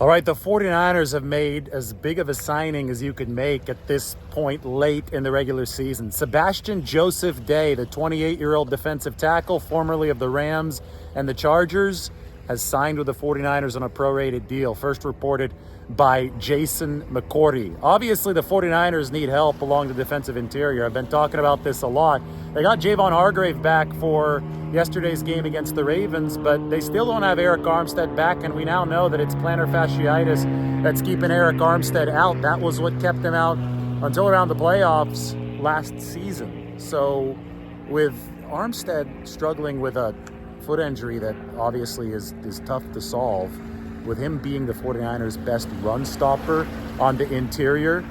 All right, the 49ers have made as big of a signing as you could make at this point late in the regular season. Sebastian Joseph-Day, the 28-year-old defensive tackle, formerly of the Rams and the Chargers, has signed with the 49ers on a prorated deal, first reported by Jason McCourty. Obviously, the 49ers need help along the defensive interior. I've been talking about this a lot. They got Javon Hargrave back for yesterday's game against the Ravens, but they still don't have Arik Armstead back, and we now know that it's plantar fasciitis that's keeping Arik Armstead out. That was what kept him out until around the playoffs last season. So with Armstead struggling with a foot injury that obviously is tough to solve, with him being the 49ers' best run stopper on the interior,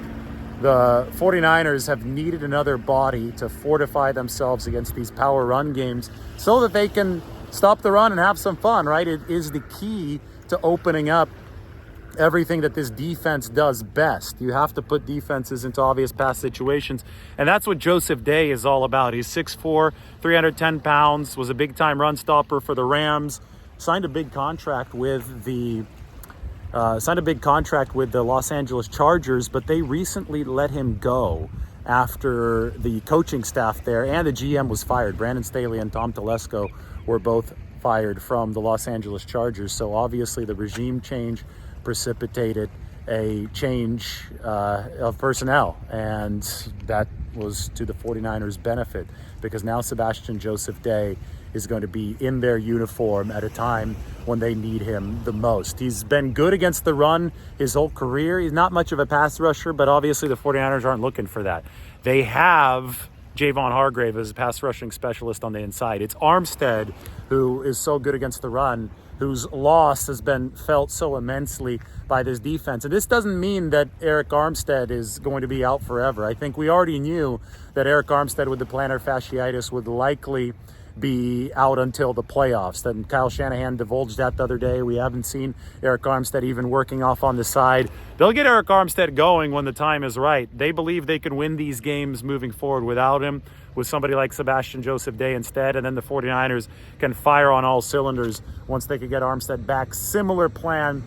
the 49ers have needed another body to fortify themselves against these power run games so that they can stop the run and have some fun, right? It is the key to opening up everything that this defense does best. You have to put defenses into obvious pass situations, and that's what JosephDay is all about. He's 6'4", 310 pounds, was a big-time run stopper for the Rams, signed a big contract with the Los Angeles Chargers, but they recently let him go after the coaching staff there and the GM was fired. Brandon Staley and Tom Telesco were both fired from the Los Angeles Chargers, so obviously the regime change precipitated a change of personnel, and that was to the 49ers' benefit, because now Sebastian Joseph-Day is going to be in their uniform at a time when they need him the most. He's been good against the run his whole career. He's not much of a pass rusher, but obviously the 49ers aren't looking for that. They have Javon Hargrave as a pass rushing specialist on the inside. It's Armstead who is so good against the run, whose loss has been felt so immensely by this defense. And this doesn't mean that Arik Armstead is going to be out forever. I think we already knew that Arik Armstead with the plantar fasciitis would likely be out until the playoffs. Then Kyle Shanahan divulged that the other day. We haven't seen Arik Armstead even working off on the side. They'll get Arik Armstead going when the time is right. They believe they can win these games moving forward without him, with somebody like Sebastian Joseph-Day instead, and then the 49ers can fire on all cylinders once they could get Armstead back. Similar plan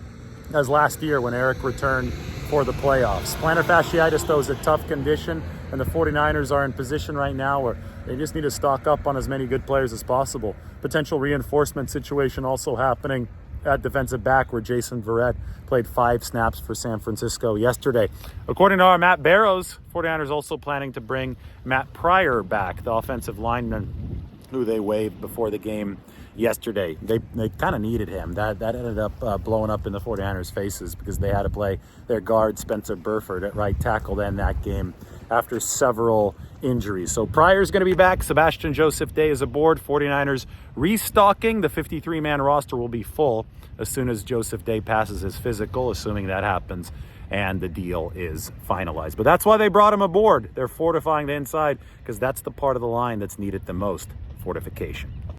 as last year when Arik returned for the playoffs. Plantar fasciitis, though, is a tough condition, and the 49ers are in position right now where they just need to stock up on as many good players as possible. Potential reinforcement situation also happening at defensive back, where Jason Verrett played 5 snaps for San Francisco yesterday. According to our Matt Barrows, 49ers also planning to bring Matt Pryor back, the offensive lineman who they waived before the game yesterday. They kind of needed him. That ended up blowing up in the 49ers' faces, because they had to play their guard Spencer Burford at right tackle to end that game after several injuries. So Pryor's going to be back. Sebastian Joseph-Day is aboard. 49ers restocking. The 53-man roster will be full as soon as Joseph-Day passes his physical, assuming that happens and the deal is finalized. But that's why they brought him aboard. They're fortifying the inside, because that's the part of the line that's needed the most, fortification.